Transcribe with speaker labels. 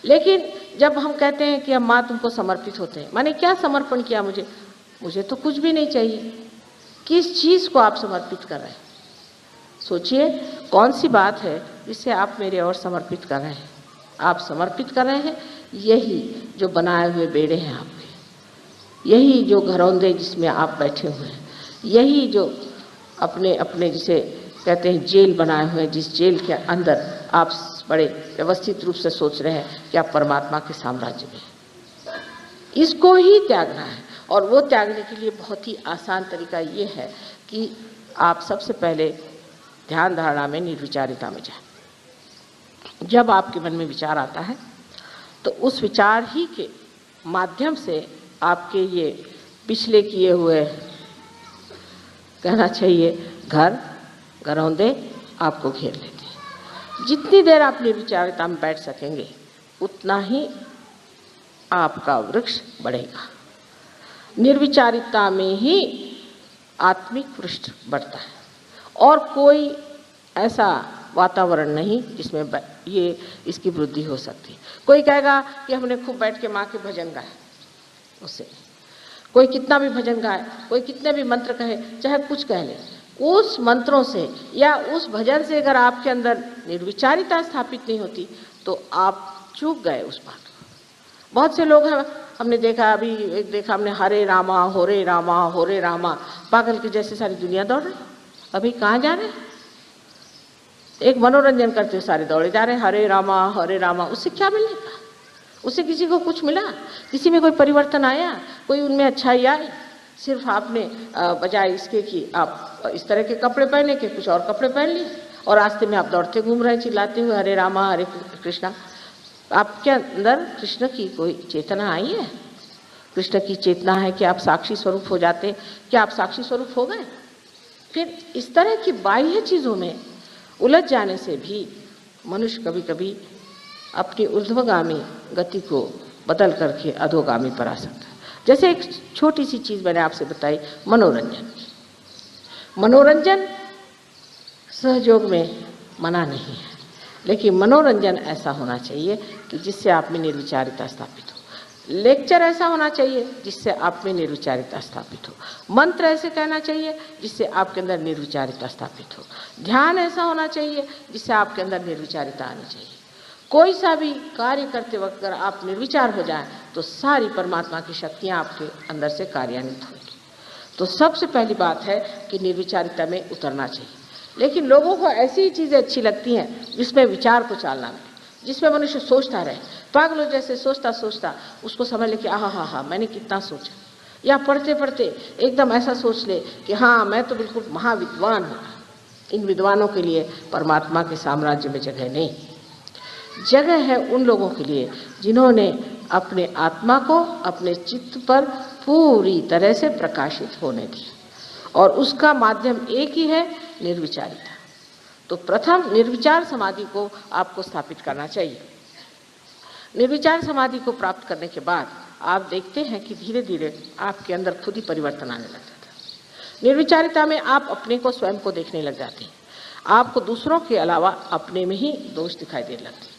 Speaker 1: लेकिन जब हम कहते हैं कि हम माँ तुमको समर्पित होते हैं, माने क्या समर्पण किया मुझे? मुझे तो कुछ भी नहीं चाहिए। किस चीज़ को आप समर्पित कर रहे हैं? सोचिए कौन सी बात है जिससे आप मेरे और समर्पित कर रहे हैं? आप समर्पित कर रहे हैं यही जो बनाए हुए बेड़े हैं आपके, यही जो घरौंदे जिसमें आप बैठे हुए हैं, यही जो अपने अपने जिसे कहते हैं जेल बनाए हुए हैं, जिस जेल के अंदर आप बड़े व्यवस्थित रूप से सोच रहे हैं कि आप परमात्मा के साम्राज्य में, इसको ही त्यागना है। और वो त्यागने के लिए बहुत ही आसान तरीका ये है कि आप सबसे पहले ध्यान धारणा में निर्विचारिता में जाए। जब आपके मन में विचार आता है तो उस विचार ही के माध्यम से आपके ये पिछले किए हुए, कहना चाहिए, घरौंदे आपको घेर लेते हैं। जितनी देर आप निर्विचारिता में बैठ सकेंगे उतना ही आपका वृक्ष बढ़ेगा। निर्विचारिता में ही आत्मिक वृक्ष बढ़ता है और कोई ऐसा वातावरण नहीं जिसमें ये इसकी वृद्धि हो सकती है। कोई कहेगा कि हमने खूब बैठ के माँ के भजन गाए, उससे कोई कितना भी भजन गाए, कोई कितने भी मंत्र कहे, चाहे कुछ कह ले, उस मंत्रों से या उस भजन से अगर आपके अंदर निर्विचारिता स्थापित नहीं होती तो आप चूक गए उस बात को। बहुत से लोग हैं, हमने देखा, अभी एक देखा हमने, हरे रामा होरे रामा होरे रामा, पागल के जैसे सारी दुनिया दौड़ रही। अभी कहाँ जा रहे? एक मनोरंजन करते हुए सारे दौड़े जा रहे हैं, हरे रामा। उससे क्या मिलेगा? उससे किसी को कुछ मिला? किसी में कोई परिवर्तन आया? कोई उनमें अच्छाई आई? सिर्फ आपने बजाय इसके कि आप इस तरह के कपड़े पहने के कुछ और कपड़े पहन लिए और रास्ते में आप दौड़ते घूम रहे हैं चिल्लाते हुए हरे रामा हरे कृष्णा। आपके अंदर कृष्ण की कोई चेतना आई है? कृष्ण की चेतना है कि आप साक्षी स्वरूप हो जाते, क्या आप साक्षी स्वरूप हो गए? फिर इस तरह की बाह्य चीज़ों में उलझ जाने से भी मनुष्य कभी कभी अपनी ऊर्ध्वगामी गति को बदल करके अधोगामी पर आ सकता है। जैसे एक छोटी सी चीज़ मैंने आपसे बताई, मनोरंजन सहयोग में मना नहीं है, लेकिन मनोरंजन ऐसा होना चाहिए कि जिससे आप में निर्विचारिता स्थापित हो। लेक्चर ऐसा होना चाहिए जिससे आप में निर्विचारिता स्थापित हो। मंत्र ऐसे कहना चाहिए जिससे आपके अंदर निर्विचारिता स्थापित हो। ध्यान ऐसा होना चाहिए जिससे आपके अंदर निर्विचारिता आनी चाहिए। कोई सा भी कार्य करते वक्त अगर आप निर्विचार हो जाएं तो सारी परमात्मा की शक्तियाँ आपके अंदर से कार्यान्वित होंगी। तो सबसे पहली बात है कि निर्विचारिता में उतरना चाहिए। लेकिन लोगों को ऐसी ही चीज़ें अच्छी लगती हैं जिसमें विचार को चालना मिले, जिसमें मनुष्य सोचता रहे, पागलों जैसे सोचता सोचता उसको समझ ले कि हाँ मैंने कितना सोचा, या पढ़ते पढ़ते एकदम ऐसा सोच ले कि हाँ मैं तो बिल्कुल महाविद्वान हूँ। इन विद्वानों के लिए परमात्मा के साम्राज्य में जगह नहीं। जगह है उन लोगों के लिए जिन्होंने अपने आत्मा को अपने चित्त पर पूरी तरह से प्रकाशित होने दिया, और उसका माध्यम एक ही है, निर्विचारिता। तो प्रथम निर्विचार समाधि को आपको स्थापित करना चाहिए। निर्विचार समाधि को प्राप्त करने के बाद आप देखते हैं कि धीरे धीरे आपके अंदर खुद ही परिवर्तन आने लग जाता है। निर्विचारिता में आप अपने को, स्वयं को देखने लग जाते हैं। आपको दूसरों के अलावा अपने में ही दोष दिखाई देने लगते हैं।